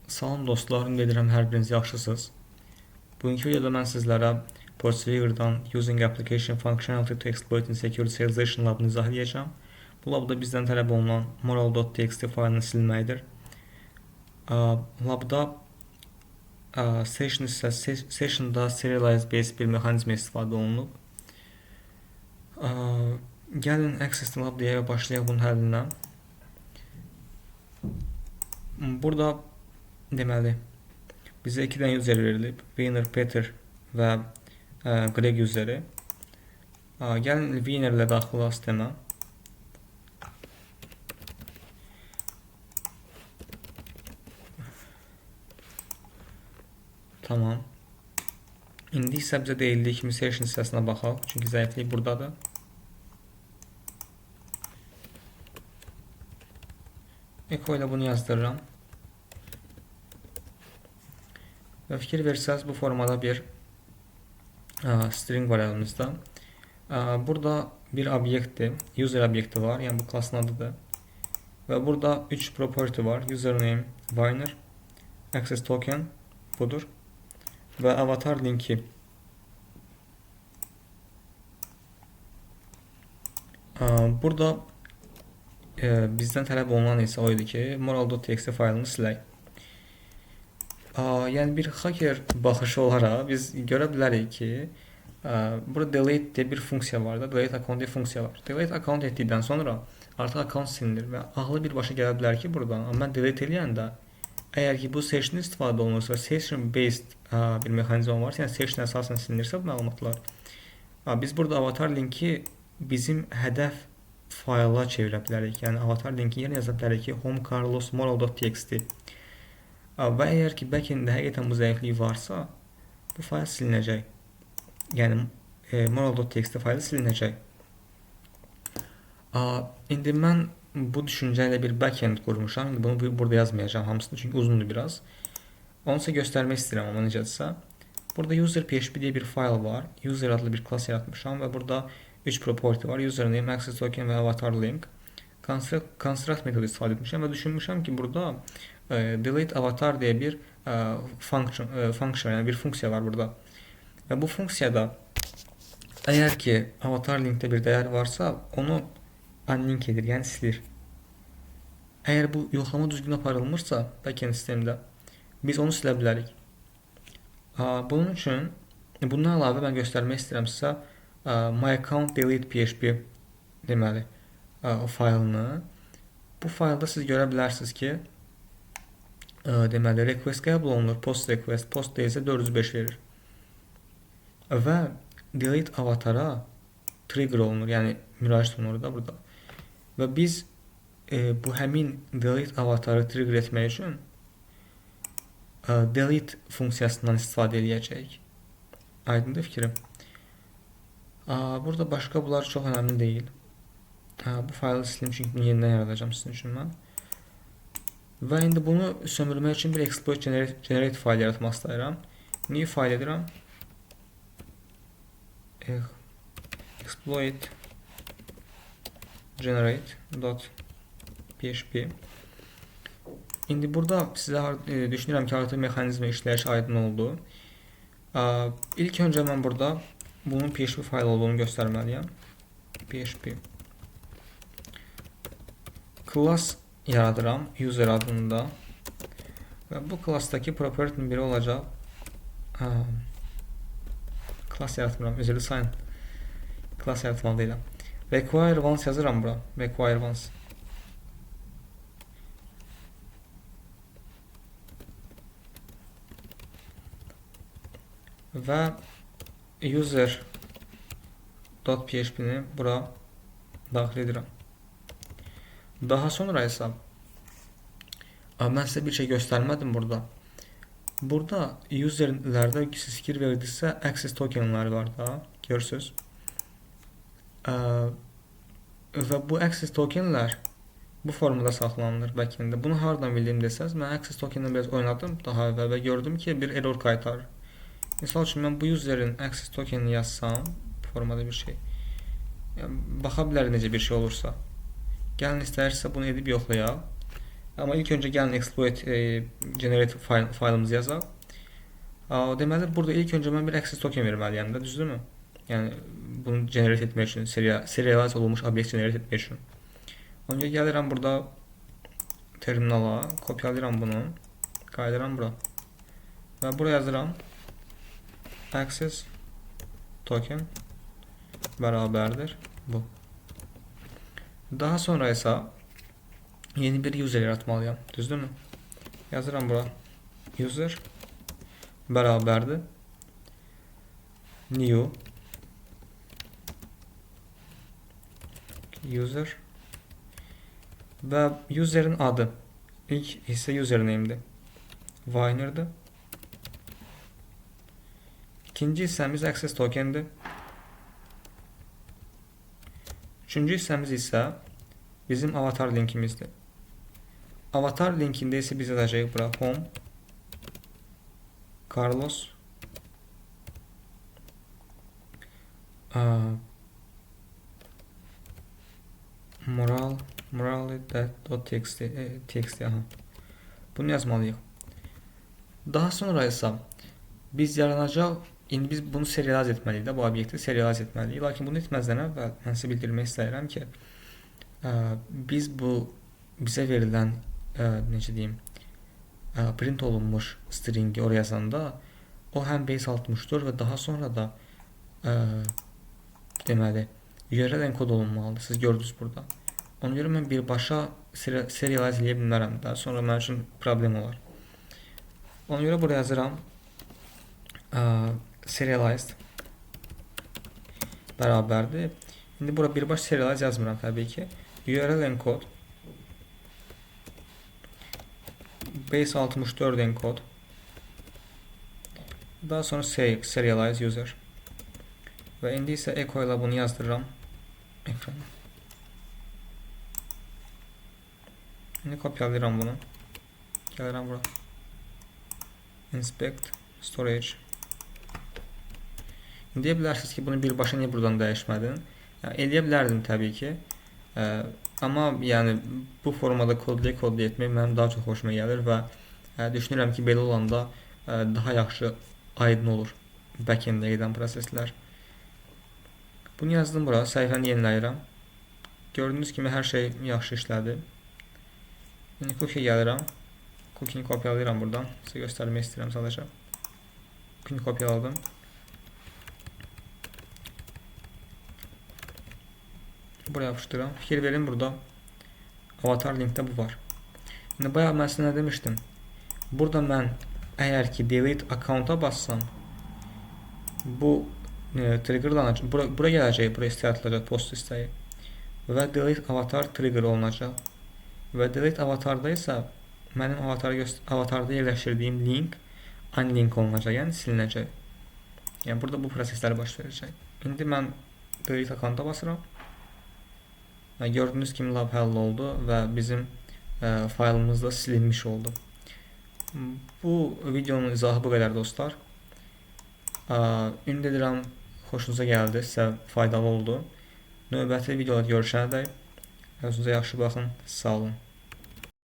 Salam dostlar, ümid edirəm hər biriniz yaxşısınız. Bugünkü videoda mən sizlərə Portfolio'dan Using Application Functionality to Exploit Insecure Serialization labını izah edəcəm. Bu labda bizdən tələb olunan moral.txt faylını silməkdir. Labda session'da serialize based bir mexanizm istifadə olunub. Gəlin Access Lab deyə başlayaq bunun həllinə. Burada deməli bizə 2 dənə user verilib. Winner, Peter və Greg useri. Gəlin Winner ilə daxil olaq sistemə. Tamam. İndi isə bizə deyildiyi kimi session hissəsinə baxaq. Çünki zəiflik buradadır. Echo ilə bunu yazdırıram. Və fikir versəz bu formada bir string var əlimizdə. Burada bir obyektdir, user obyekti var, yəni bu klasın adıdır. Və burada 3 property var, username, Winner, access token budur və avatar linki. Burada bizdən tələb olunan isə o idi ki, moral.txt faylını silək. Yəni bir hacker baxışı olaraq biz görə bilərik ki, burada delete deyə bir funksiya var da, delete account deyə funksiya var. Delete account etdikdən sonra artıq account silinir və ağlı bir başa gələ bilər ki, buradan mən delete eləyəndə əgər ki bu session istifadə olunursa və session based bir mexanizm varsa, yəni session əsasən silinirsə bu məlumatlar, biz burada avatar linki bizim hədəf fayla çevirə bilərik. Yəni avatar linki yerinə yaza bilərik ki, home carlos moral.txt. Və əgər ki backenddə həqiqətən bu zəiflik varsa, bu fayl silinəcək. Yəni moral.txt faylı silinəcək. İndi mən bu düşüncə ilə bir backend qurmuşam. İndi bunu burada yazmayacağım hamısını, çünki uzundur biraz. Onu sizə göstərmək istəyirəm amma necədirsə. Burada user.php deyə bir fayl var. User adlı bir klass yaratmışam və burada 3 property var. Username, access token və avatar link. Construct metodu istifadə etmişəm və düşünmüşəm ki, burada delete avatar deyə bir function, yəni bir funksiya var burada. Və bu funksiyada əgər ki avatar linkdə bir dəyər varsa, onu unlink edir, yəni silir. Əgər bu yoxlama düzgün aparılmırsa backend sistemdə biz onu silə bilərik. Bunun üçün bundan əlavə mən göstərmək istəyirəm sizə my account delete php deməli faylını. Bu faylda siz görə bilərsiniz ki, deməli request qəbul olunur, post request, post deyilsə 405 verir. Və delete avatara trigger olunur, yəni müraciət olunur da burada. Və biz bu həmin delete avatarı trigger etmək üçün delete funksiyasından istifadə edəcəyik. Aydındır fikrim. Burada başqa bunlar çox önəmli deyil. Bu faylı silim çünki yenidən yaradacağım sizin üçün mən. Və indi bunu sömürmək üçün bir exploit generate fayl yaratmaq istəyirəm. New fayl edirəm. Exploit generate.php. İndi burada sizə düşünürəm ki, artıq mexanizmə işləyiş aydın oldu. İlk öncə mən burada bunun PHP fayl olduğunu göstərməliyəm. PHP class yaradıram user adında və bu classdakı property'nin biri olacaq. Class yaratmıram, üzrlü sayın. Class yaratmalı deyiləm. Require once yazıram bura. Require once. Və user.php-ni bura daxil edirəm. Daha sonra isə mən sizə bir şey göstərmədim burada. Burada userlərdə siz fikir verdinizsə access tokenləri var da, görürsünüz. Və bu access tokenlər bu formada saxlanılır backenddə. Bunu hardan bildiyim desəz, mən access tokenlə biraz oynadım daha əvvəl və gördüm ki, bir error qaytarır. Misal üçün mən bu userin access tokenini yazsam, bu formada bir şey. Yəni, baxa bilər necə bir şey olursa. Gəlin istəyirsə bunu edib yoxlayaq. Amma ilk öncə gəlin exploit generate faylımızı yazaq. Deməli burada ilk öncə mən bir access token verməliyəm də, düzdürmü? Yəni bunu generate etmək üçün, serialize olmuş obyekt generate etmək üçün. Ona görə gəlirəm burada terminala, kopyalayıram bunu, qayıdıram bura və buraya yazıram access token bərabərdir bu. Daha sonra isə yeni bir user yaratmalıyam, düzdürmü? Yazıram bura user bərabərdir new user və userin adı ilk hissə username'dir, Viner'dir. İkinci hissəmiz access token'dir. Üçüncü hissəmiz isə bizim avatar linkimizdir. Avatar linkində isə biz yazacağıq bura home Carlos morale.txt bunu yazmalıyıq. Daha sonra isə biz yaranacaq, indi biz bunu serialize etməliyik də, bu obyekti serialize etməliyik. Lakin bunu etməzdən əvvəl mən sizə bildirmək istəyirəm ki, biz bu bizə verilən necə deyim, print olunmuş stringi oraya yazanda o həm base 64 və daha sonra da deməli URL enkod olunmalıdır. Siz gördünüz burada. Ona görə mən birbaşa serialize edə bilmərəm də, sonra mənim üçün problem olar. Ona görə buraya yazıram serialized bərabərdir. İndi bura birbaşa serialize yazmıram təbii ki. URL enkod base 64 enkod, daha sonra serialize user və indi isə echo ilə bunu yazdırıram ekrana. İndi kopyalayıram bunu, gəlirəm bura inspect storage. İndi deyə bilərsiniz ki, bunu birbaşa niyə buradan dəyişmədin? Yəni, eləyə bilərdim təbii ki. Amma yəni bu formada kodlaya etmək mənim daha çox xoşuma gəlir və düşünürəm ki, belə olanda daha yaxşı aydın olur back-enddə gedən proseslər. Bunu yazdım bura, səhifəni yeniləyirəm. Gördüyünüz kimi hər şey yaxşı işlədi. İndi cookie gəlirəm. Cookie-ni kopyalayıram buradan. Sizə göstərmək istəyirəm sadəcə. Cookie-ni kopyaladım. Buraya yapışdırıram. Fikir verin, burada avatar linkdə bu var. İndi bayağı mən sizə nə demişdim? Burada mən əgər ki delete account-a bassam, bu triggerlanacaq. Bura gələcək, buraya istəyə atılacaq post istəyi. Və delete avatar trigger olunacaq. Və delete avatarda isə mənim avatarda yerləşdirdiyim link unlink olunacaq, yəni silinəcək. Yəni burada bu proseslər baş verəcək. İndi mən delete account-a basıram. Gördüyünüz kimi lab həll oldu və bizim faylımız da silinmiş oldu. Bu videonun izahı bu qədər dostlar. Ümid edirəm xoşunuza gəldi, sizə faydalı oldu. Növbəti videoda görüşənədək özünüzə yaxşı baxın, sağ olun.